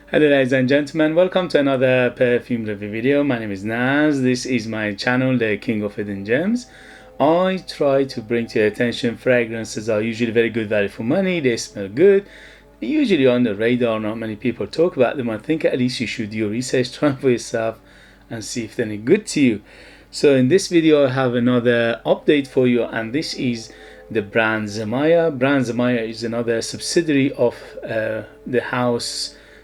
Hello ladies and gentlemen, welcome to another perfume review video. My name is Naz. This is my channel, the King of Hidden Gems. I try to bring to your attention fragrances are usually very good value for money. They smell good. They're usually on the radar, not many people talk about them. I think at least you should do your research, try them for yourself and see if they're any good to you. So in this video I have another update for you, and this is the brand Zimaya. Brand Zimaya is another subsidiary of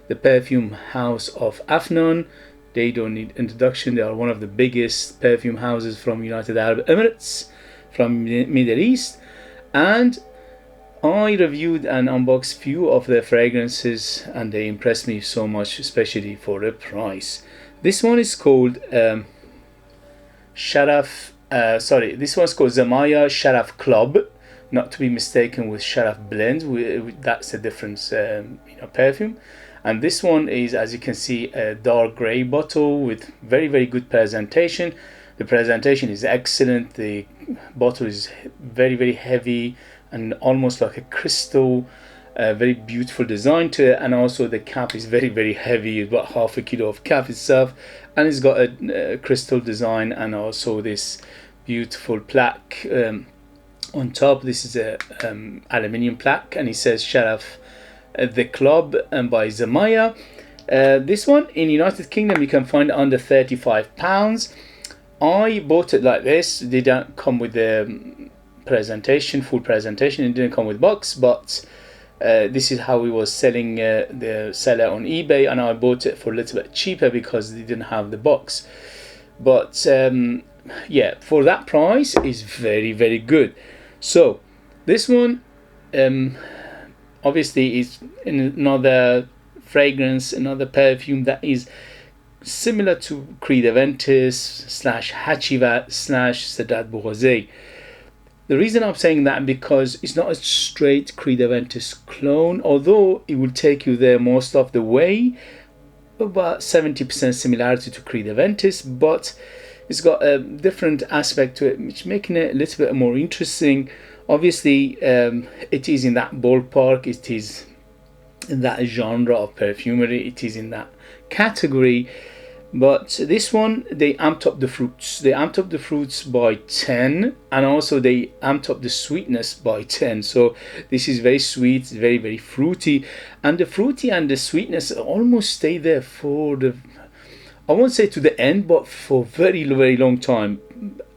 the perfume house of Afnan. They don't need introduction. They are one of the biggest perfume houses from United Arab Emirates, from the Middle East. And I reviewed and unboxed few of their fragrances and they impressed me so much, especially for the price. This one is called this one's called Zimaya Sharaf Club, not to be mistaken with Sharaf Blend. That's a different perfume. And this one is, as you can see, a dark gray bottle with very good presentation. The presentation is excellent. The bottle is very heavy and almost like a crystal. Very beautiful design to it, and also the cap is very heavy, about half a kilo of cap itself, and it's got a crystal design and also this beautiful plaque on top. This is a aluminium plaque, and it says Sharaf the Club by Zimaya. This one in United Kingdom you can find under £35. I bought it like this. They don't come with the full presentation. It didn't come with box, but this is how we was selling the seller on eBay, and I bought it for a little bit cheaper because they didn't have the box. But yeah, for that price is very good. So this one obviously is another fragrance, another perfume that is similar to Creed Aventus / Hachivat / Sadat Bourrosé. The reason I'm saying that because it's not a straight Creed Aventus clone, although it will take you there most of the way, about 70% similarity to Creed Aventus, but it's got a different aspect to it, which making it a little bit more interesting. Obviously, it is in that ballpark, it is in that genre of perfumery, it is in that category. But this one, they amped up the fruits. They amped up the fruits by 10, and also they amped up the sweetness by 10. So this is very sweet, very fruity, and the fruity and the sweetness almost stay there for the, I won't say to the end, but for very long time.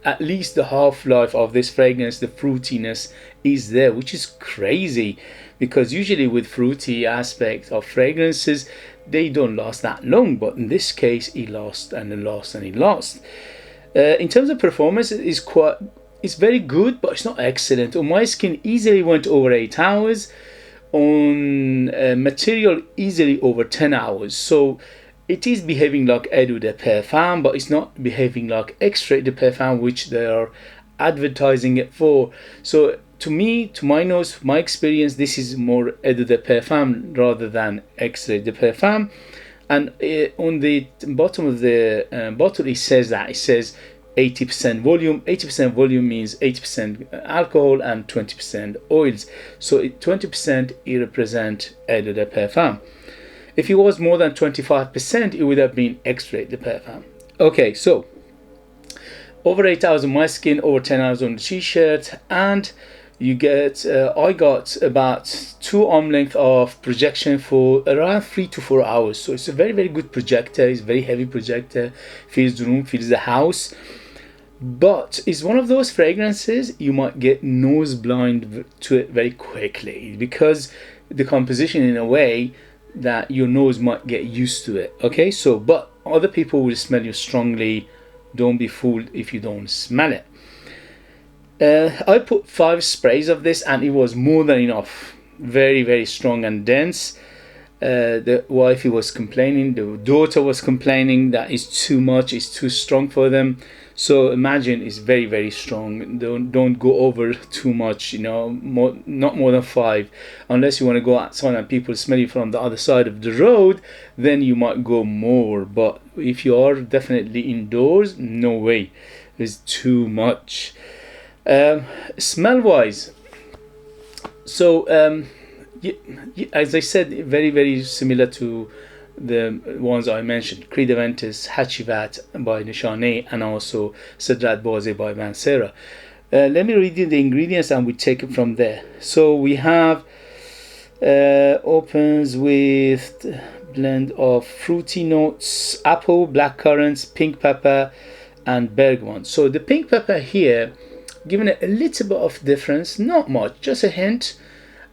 At least the half-life of this fragrance, the fruitiness is there, which is crazy, because usually with fruity aspect of fragrances, they don't last that long, but in this case it lasts and it lasts and it lasts. In terms of performance, it's very good, but it's not excellent. On my skin easily went over 8 hours, on material easily over 10 hours. So it is behaving like Eau de Parfum, but it's not behaving like Extrait de Parfum, which they are advertising it for. So to me, to my nose, my experience, this is more Eau de Parfum rather than Extrait de Parfum. And on the bottom of the bottle, it says 80% volume. 80% volume means 80% alcohol and 20% oils. So 20% it represents Eau de Parfum. If it was more than 25%, it would have been Extrait de Parfum. Okay, so over 8 hours on my skin, over 10 hours on the t-shirt, and you get, I got about 2 arm length of projection for around 3 to 4 hours. So it's a very good projector. It's a very heavy projector, fills the room, fills the house. But it's one of those fragrances you might get nose blind to it very quickly, because the composition in a way that your nose might get used to it. Okay, so but other people will smell you strongly. Don't be fooled if you don't smell it. I put 5 sprays of this and it was more than enough. Very strong and dense. The wifey was complaining, the daughter was complaining that it's too much, it's too strong for them. So imagine it's very strong. Don't go over too much, not more than 5, unless you want to go outside and people smell you from the other side of the road, then you might go more. But if you are definitely indoors, no way, it's too much. Smell wise, so as I said, very similar to the ones I mentioned: Creed Aventus, Hachivat by Nishane, and also Sadrat Boze by Mansera. Let me read you the ingredients and we take it from there. So we have opens with blend of fruity notes, apple, black currants, pink pepper, and bergamot. So the pink pepper here, giving it a little bit of difference, not much, just a hint.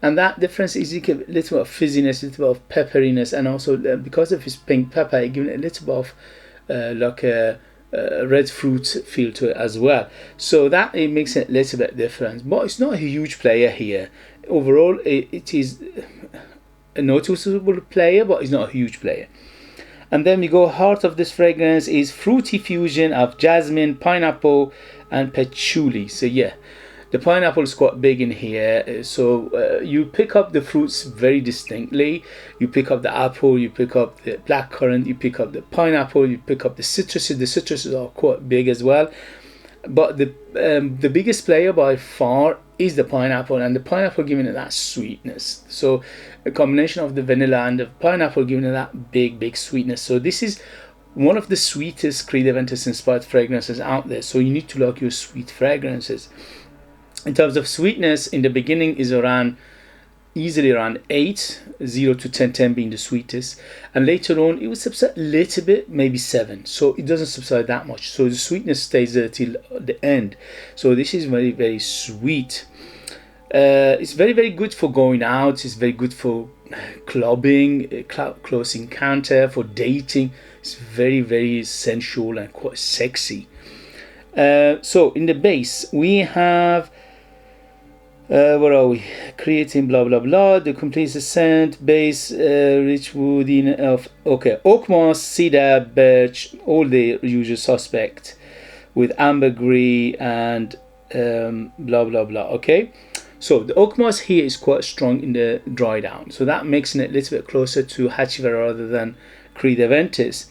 And that difference is a little bit of fizziness, a little bit of pepperiness, and also because of his pink pepper, it giving it a little bit of like a red fruit feel to it as well. So that it makes it a little bit different, but it's not a huge player here. Overall, it is a noticeable player, but it's not a huge player. And then we go, heart of this fragrance is fruity fusion of jasmine, pineapple, and patchouli. So yeah, the pineapple is quite big in here. So you pick up the fruits very distinctly. You pick up the apple, you pick up the blackcurrant, you pick up the pineapple, you pick up the citruses. The citruses are quite big as well. But the biggest player by far is the pineapple, and the pineapple giving it that sweetness. So a combination of the vanilla and the pineapple giving it that big sweetness. So this is one of the sweetest Creed Aventus inspired fragrances out there. So you need to like your sweet fragrances. In terms of sweetness, in the beginning is easily around 8, 0 to 10, 10 being the sweetest, and later on it will subside a little bit, maybe 7, so it doesn't subside that much, so the sweetness stays there till the end. So this is very sweet. It's very good for going out. It's very good for clubbing, close encounter, for dating. It's very sensual and quite sexy. So in the base we have where are we? Creating blah blah blah. The complete scent base, rich woody of oak moss, cedar, birch, all the usual suspect, with ambergris and blah blah blah. Okay, so the oak moss here is quite strong in the dry down, so that makes it a little bit closer to Vetiver rather than Creed Aventus.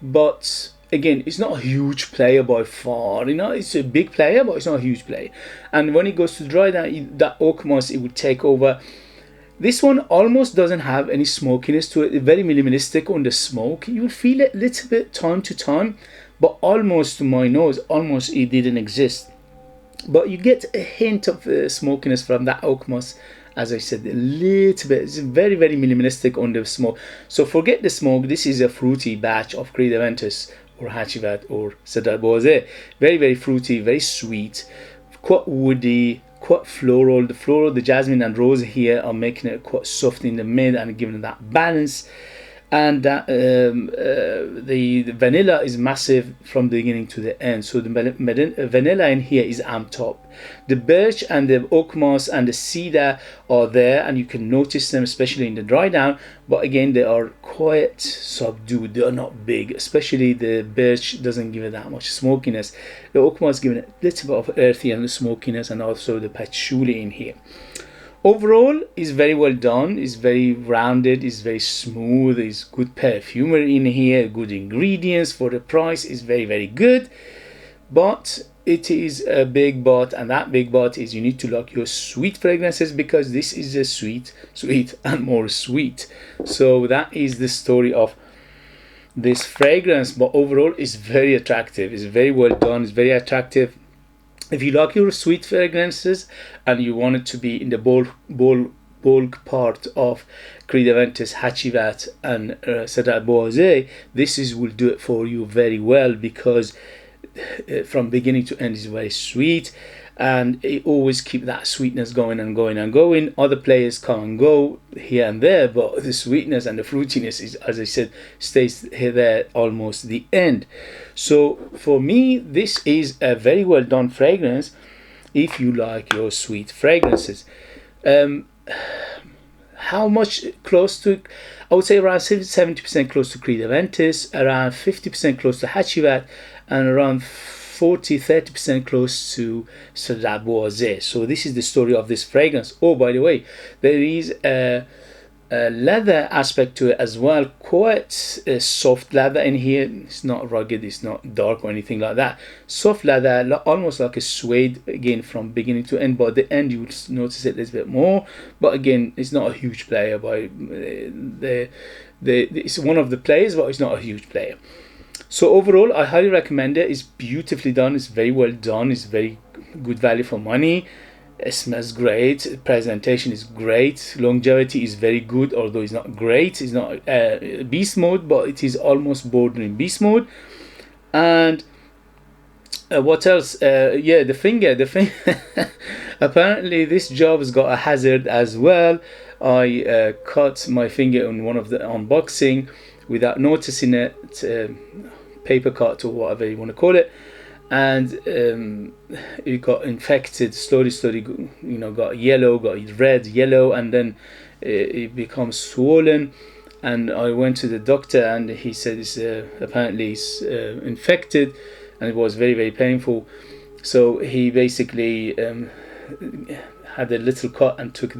But again, it's not a huge player by far. It's a big player, but it's not a huge player. And when it goes to dry down, that oak moss, it would take over. This one almost doesn't have any smokiness to it. It's very minimalistic on the smoke. You will feel it a little bit time to time, but almost to my nose, almost it didn't exist. But you get a hint of smokiness from that oak moss. As I said, a little bit. It's very minimalistic on the smoke. So forget the smoke. This is a fruity batch of Creed Aventus or Hachivat or Sadrat Boze. Very fruity, very sweet, quite woody, quite floral. The jasmine and rose here are making it quite soft in the mid and giving it that balance. And that the vanilla is massive from the beginning to the end. So the vanilla in here is on top. The birch and the oak moss and the cedar are there, and you can notice them, especially in the dry down. But again, they are quite subdued. They are not big. Especially the birch doesn't give it that much smokiness. The oak moss giving it a little bit of earthy and the smokiness, and also the patchouli in here. Overall, is very well done. Is very rounded. Is very smooth. Is good perfumery in here. Good ingredients for the price. Is very good. But it is a big but, and that big but is you need to lock your sweet fragrances, because this is a sweet and more sweet. So that is the story of this fragrance. But overall, it's very attractive. It's very well done. It's very attractive. If you like your sweet fragrances and you want it to be in the bulk part of Creed Aventus, Hachivat, and Sadrat Boze, this will do it for you very well, because from beginning to end is very sweet, and it always keep that sweetness going and going. Other players come and go here and there, but the sweetness and the fruitiness is, as I said, stays here there almost the end. So for me, this is a very well done fragrance if you like your sweet fragrances. How much close to? I would say around 70% close to Creed Aventus, around 50% close to Hachivat, and around 30% close to Sadrat Boze. So this is the story of this fragrance. Oh, by the way, there is a leather aspect to it as well. Quite soft leather in here. It's not rugged, it's not dark or anything like that. Soft leather, almost like a suede, again, from beginning to end. But at the end you will notice it a little bit more, but again, it's not a huge player. By it's one of the players, but it's not a huge player. So overall, I highly recommend it. It's beautifully done, it's very well done, it's very good value for money. It smells great, presentation is great, longevity is very good, although it's not great. It's not beast mode, but it is almost bordering beast mode. And what else? Yeah, the finger apparently this job has got a hazard as well. I cut my finger on one of the unboxing without noticing it, paper cut or whatever you want to call it, and it got infected slowly, got yellow, got red, yellow, and then it becomes swollen. And I went to the doctor, and he said it's apparently it's infected, and it was very, very painful. So he basically had a little cut and took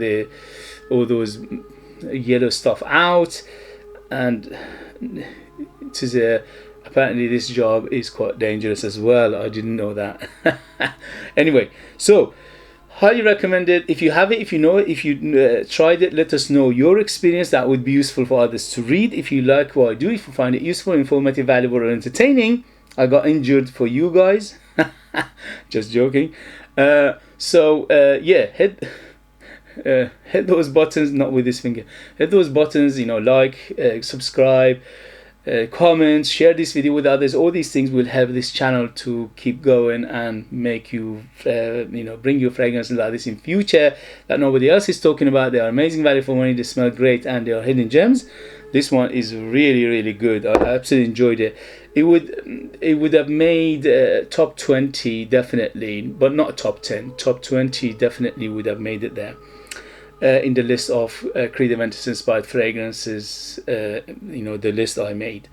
all those yellow stuff out, and it is apparently this job is quite dangerous as well. I didn't know that. Anyway, so highly recommend it. If you have it, if you know it, if you tried it, let us know your experience. That would be useful for others to read. If you like what I do, if you find it useful, informative, valuable, or entertaining, I got injured for you guys. Just joking. Yeah, hit those buttons, not with this finger. Hit those buttons, like, subscribe, comment, share this video with others. All these things will help this channel to keep going and make you, bring you fragrances like this in future that nobody else is talking about. They are amazing value for money, they smell great, and they are hidden gems. This one is really, really good. I absolutely enjoyed it. It would have made top 20 definitely, but not top 10. Top 20 definitely would have made it there. In the list of Creed Aventus inspired fragrances, the list I made.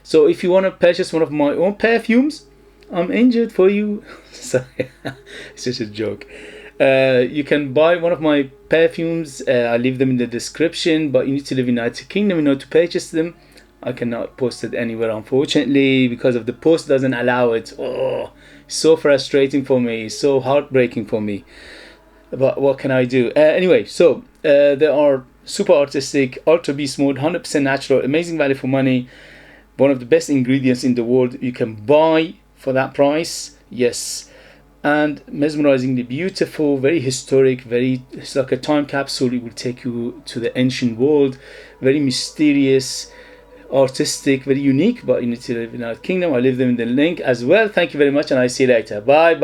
So if you want to purchase one of my own perfumes, I'm injured for you. Sorry, it's just a joke. You can buy one of my perfumes. I leave them in the description, but you need to live in the United Kingdom in order to purchase them. I cannot post it anywhere, unfortunately, because of the post doesn't allow it. Oh, it's so frustrating for me, it's so heartbreaking for me. But what can I do? Anyway, so they are super artistic, ultra beast mode, 100% natural, amazing value for money, one of the best ingredients in the world you can buy for that price. Yes, and mesmerizingly beautiful, very historic, it's like a time capsule. It will take you to the ancient world, very mysterious, artistic, very unique. But you need to live in the United Kingdom. I leave them in the link as well. Thank you very much, and I see you later. Bye.